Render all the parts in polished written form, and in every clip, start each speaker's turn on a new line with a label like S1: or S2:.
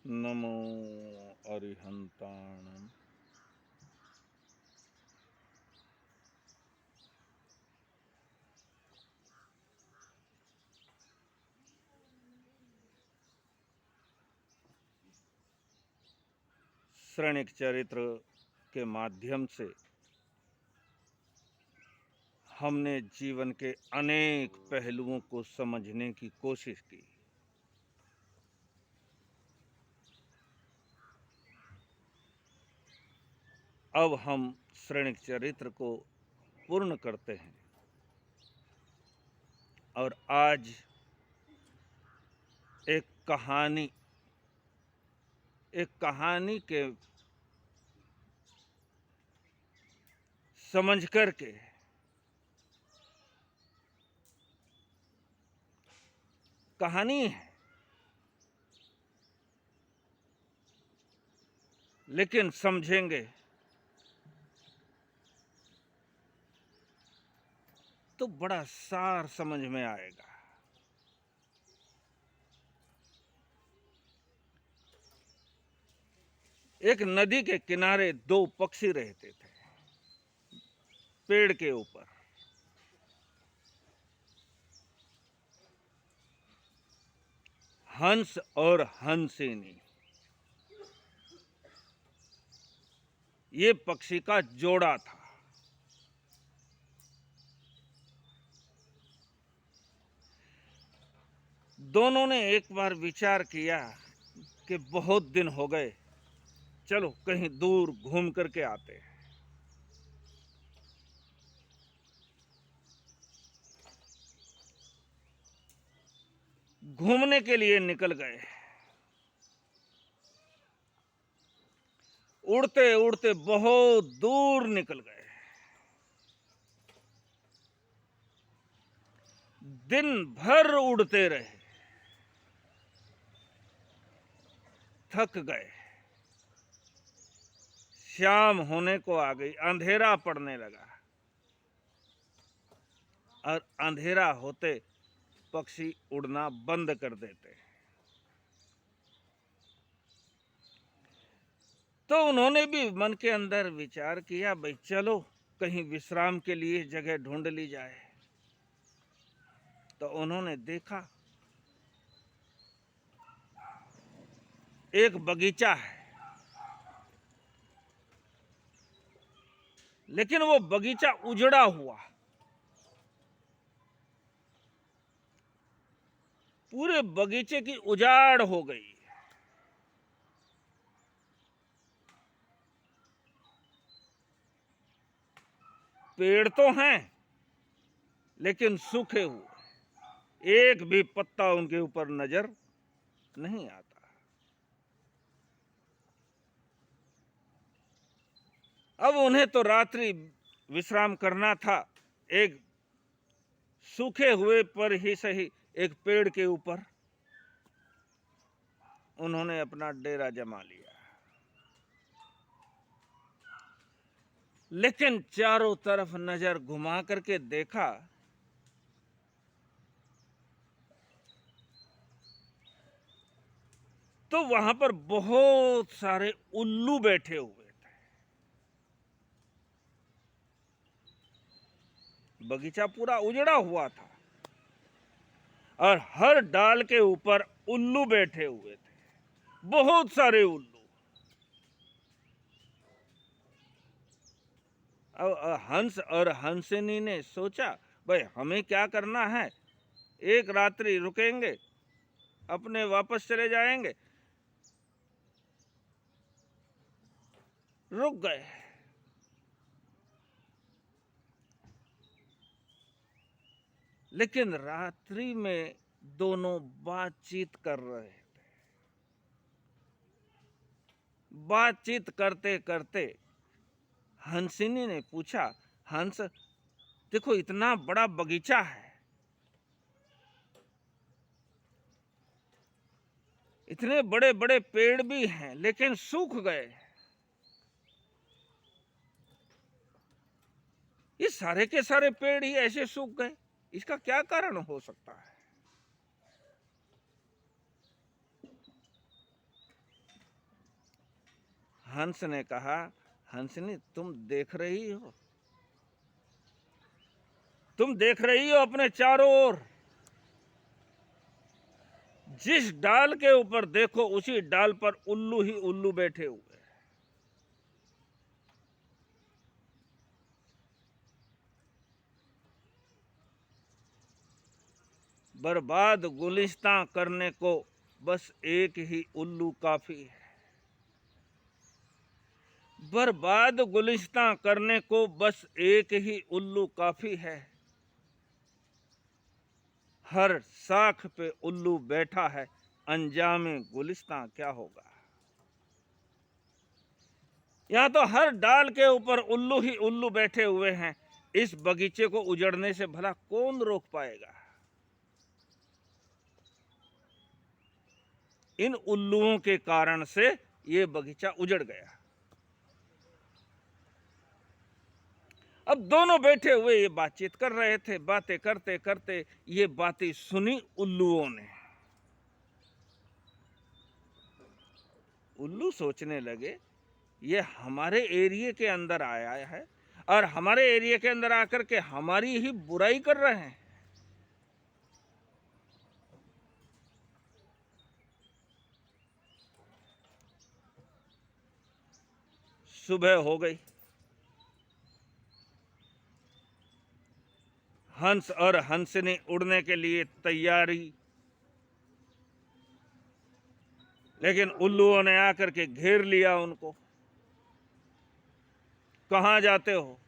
S1: नमो अरिहंताणम्। श्रेणिक चरित्र के माध्यम से हमने जीवन के अनेक पहलुओं को समझने की कोशिश की। अब हम श्रेणिक चरित्र को पूर्ण करते हैं और आज एक कहानी के समझ करके कहानी है, लेकिन समझेंगे तो बड़ा सार समझ में आएगा। एक नदी के किनारे दो पक्षी रहते थे, पेड़ के ऊपर। हंस और हंसिनी, ये पक्षी का जोड़ा था। दोनों ने एक बार विचार किया कि बहुत दिन हो गए, चलो कहीं दूर घूम करके आते हैं। घूमने के लिए निकल गए। उड़ते उड़ते बहुत दूर निकल गए। दिन भर उड़ते रहे, थक गए। शाम होने को आ गई, अंधेरा पड़ने लगा और अंधेरा होते पक्षी उड़ना बंद कर देते। तो उन्होंने भी मन के अंदर विचार किया, भाई चलो कहीं विश्राम के लिए जगह ढूंढ ली जाए। तो उन्होंने देखा एक बगीचा है, लेकिन वो बगीचा उजड़ा हुआ, पूरे बगीचे की उजाड़ हो गई। पेड़ तो हैं लेकिन सूखे हुए, एक भी पत्ता उनके ऊपर नजर नहीं आता। अब उन्हें तो रात्रि विश्राम करना था। एक सूखे हुए पर ही सही एक पेड़ के ऊपर उन्होंने अपना डेरा जमा लिया। लेकिन चारों तरफ नजर घुमा करके देखा तो वहां पर बहुत सारे उल्लू बैठे हुए थे। बगीचा पूरा उजड़ा हुआ था और हर डाल के ऊपर उल्लू बैठे हुए थे, बहुत सारे उल्लू। अब हंस और हंसिनी ने सोचा, भाई हमें क्या करना है, एक रात्रि रुकेंगे, अपने वापस चले जाएंगे। रुक गए। लेकिन रात्रि में दोनों बातचीत कर रहे थे। बातचीत करते करते हंसिनी ने पूछा, हंस देखो इतना बड़ा बगीचा है, इतने बड़े बड़े पेड़ भी हैं, लेकिन सूख गए। ये सारे के सारे पेड़ ही ऐसे सूख गए, इसका क्या कारण हो सकता है? हंस ने कहा, हंसनी तुम देख रही हो, तुम देख रही हो अपने चारों ओर, जिस डाल के ऊपर देखो उसी डाल पर उल्लू ही उल्लू बैठे हुए। बर्बाद गुलिस्तां करने को बस एक ही उल्लू काफी है। बर्बाद गुलिस्तां करने को बस एक ही उल्लू काफी है। हर साख पे उल्लू बैठा है, अंजामे गुलिस्तां क्या होगा। यहाँ तो हर डाल के ऊपर उल्लू ही उल्लू बैठे हुए हैं। इस बगीचे को उजड़ने से भला कौन रोक पाएगा। इन उल्लुओं के कारण से ये बगीचा उजड़ गया। अब दोनों बैठे हुए ये बातचीत कर रहे थे। बातें करते करते ये बातें सुनी उल्लुओं ने। उल्लू सोचने लगे, ये हमारे एरिया के अंदर आया है और हमारे एरिया के अंदर आकर के हमारी ही बुराई कर रहे हैं। सुबह हो गई। हंस और हंसनी उड़ने के लिए तैयारी, लेकिन उल्लुओं ने आकर के घेर लिया उनको। कहाँ जाते हो?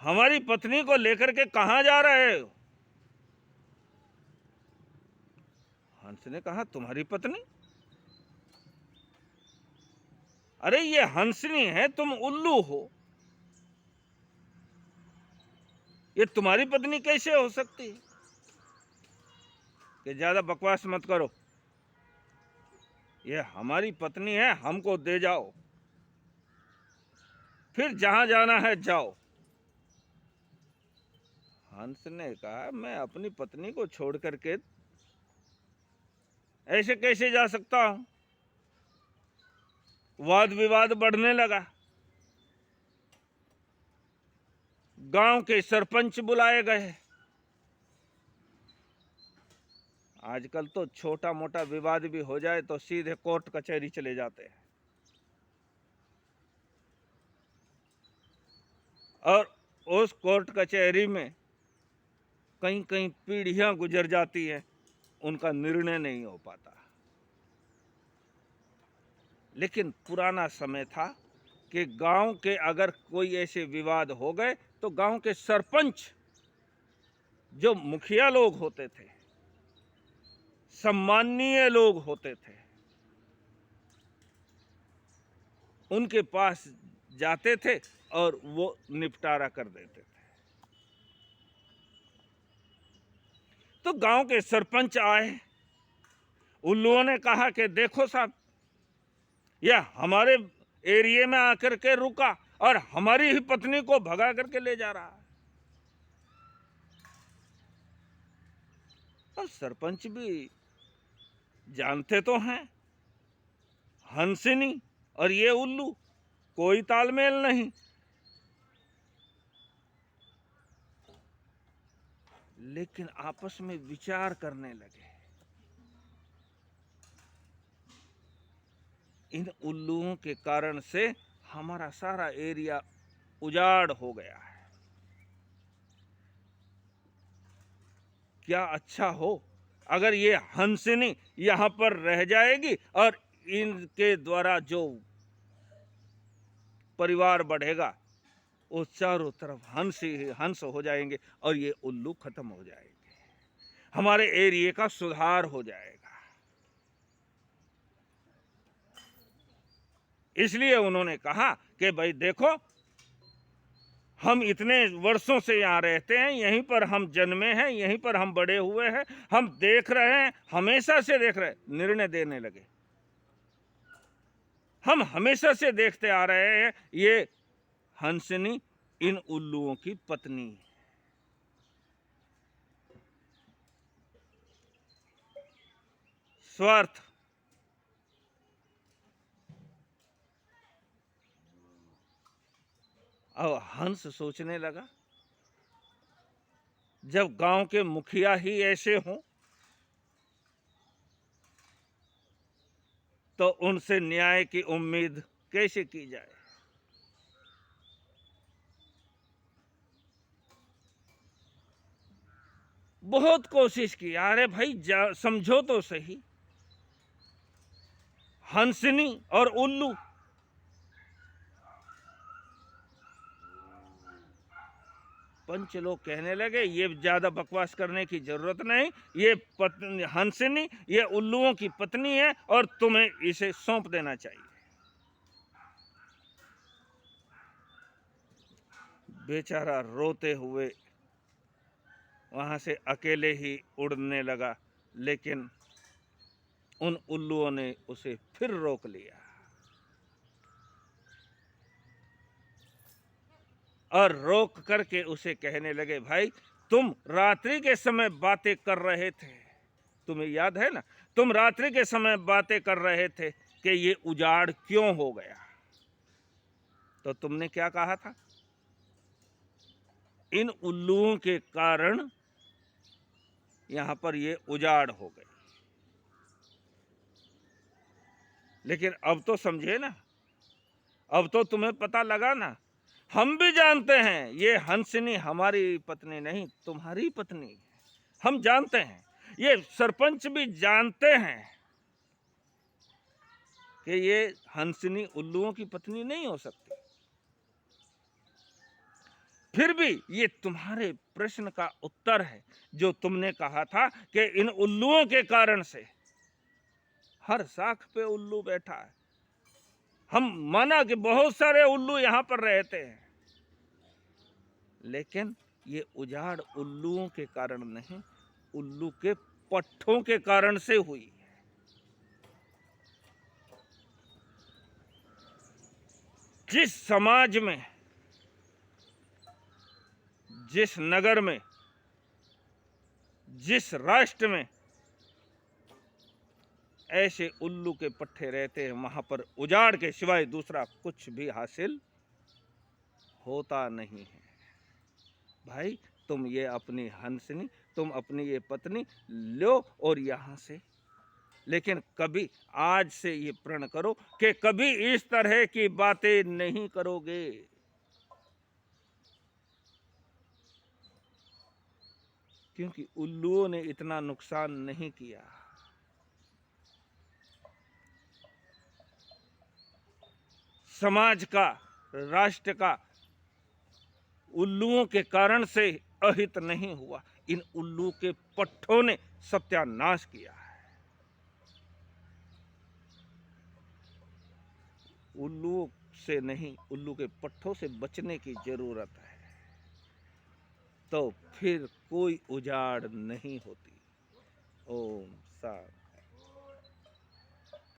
S1: हमारी पत्नी को लेकर के कहाँ जा रहे हो? हंस ने कहा, तुम्हारी पत्नी? अरे ये हंसनी है, तुम उल्लू हो, ये तुम्हारी पत्नी कैसे हो सकती है? कि ज्यादा बकवास मत करो, ये हमारी पत्नी है, हमको दे जाओ, फिर जहां जाना है जाओ। हंस ने कहा, मैं अपनी पत्नी को छोड़ करके ऐसे कैसे जा सकता हूं? वाद विवाद बढ़ने लगा। गांव के सरपंच बुलाए गए। आजकल तो छोटा मोटा विवाद भी हो जाए तो सीधे कोर्ट कचहरी चले जाते हैं, और उस कोर्ट कचहरी में कहीं कहीं पीढ़ियां गुजर जाती है, उनका निर्णय नहीं हो पाता। लेकिन पुराना समय था कि गांव के अगर कोई ऐसे विवाद हो गए तो गांव के सरपंच, जो मुखिया लोग होते थे, सम्माननीय लोग होते थे, उनके पास जाते थे और वो निपटारा कर देते थे। तो गांव के सरपंच आए। उल्लुओं ने कहा कि देखो साहब, यह हमारे एरिया में आकर के रुका और हमारी ही पत्नी को भगा करके ले जा रहा है। और सरपंच भी जानते तो हैं, हंसिनी और ये उल्लू कोई तालमेल नहीं। लेकिन आपस में विचार करने लगे, इन उल्लुओं के कारण से हमारा सारा एरिया उजाड़ हो गया है। क्या अच्छा हो अगर ये हंसिनी यहाँ पर रह जाएगी और इनके द्वारा जो परिवार बढ़ेगा वो चारों तरफ हंस ही हंस हो जाएंगे और ये उल्लू खत्म हो जाएंगे, हमारे एरिया का सुधार हो जाएगा। इसलिए उन्होंने कहा कि भाई देखो, हम इतने वर्षों से यहाँ रहते हैं, यहीं पर हम जन्मे हैं, यहीं पर हम बड़े हुए हैं, हम देख रहे हैं, हमेशा से देख रहे हैं। निर्णय देने लगे, हम हमेशा से देखते आ रहे हैं, ये हंसनी इन उल्लुओं की पत्नी है। स्वार्थ। अब हंस सोचने लगा, जब गांव के मुखिया ही ऐसे हों तो उनसे न्याय की उम्मीद कैसे की जाए। बहुत कोशिश की, अरे भाई समझो तो सही, हंसनी और उल्लू। पंच लोग कहने लगे ये ज्यादा बकवास करने की जरूरत नहीं, ये हंसनी ये उल्लुओं की पत्नी है और तुम्हें इसे सौंप देना चाहिए। बेचारा रोते हुए वहां से अकेले ही उड़ने लगा, लेकिन उन उल्लुओं ने उसे फिर रोक लिया और रोक करके उसे कहने लगे, भाई तुम रात्रि के समय बातें कर रहे थे, तुम्हें याद है ना, तुम रात्रि के समय बातें कर रहे थे कि ये उजाड़ क्यों हो गया। तो तुमने क्या कहा था, इन उल्लुओं के कारण यहां पर ये उजाड़ हो गई। लेकिन अब तो समझे ना, अब तो तुम्हें पता लगा ना, हम भी जानते हैं ये हंसनी हमारी पत्नी नहीं, तुम्हारी पत्नी है। हम जानते हैं, ये सरपंच भी जानते हैं कि ये हंसनी उल्लुओं की पत्नी नहीं हो सकती। फिर भी ये तुम्हारे प्रश्न का उत्तर है, जो तुमने कहा था कि इन उल्लुओं के कारण से हर शाख पे उल्लू बैठा है। हम माना कि बहुत सारे उल्लू यहां पर रहते हैं, लेकिन ये उजाड़ उल्लुओं के कारण नहीं, उल्लू के पट्ठों के कारण से हुई। जिस समाज में, जिस नगर में, जिस राष्ट्र में ऐसे उल्लू के पट्टे रहते हैं, वहां पर उजाड़ के सिवाय दूसरा कुछ भी हासिल होता नहीं है। भाई तुम ये अपनी हंसनी, तुम अपनी ये पत्नी लो और यहां से, लेकिन कभी आज से ये प्रण करो कि कभी इस तरह की बातें नहीं करोगे। क्योंकि उल्लुओं ने इतना नुकसान नहीं किया। समाज का, राष्ट्र का उल्लुओं के कारण से अहित नहीं हुआ, इन उल्लू के पट्टों ने सत्यानाश किया है। उल्लू से नहीं, उल्लू के पट्टों से बचने की जरूरत है, तो फिर कोई उजाड़ नहीं होती। ओम शांति।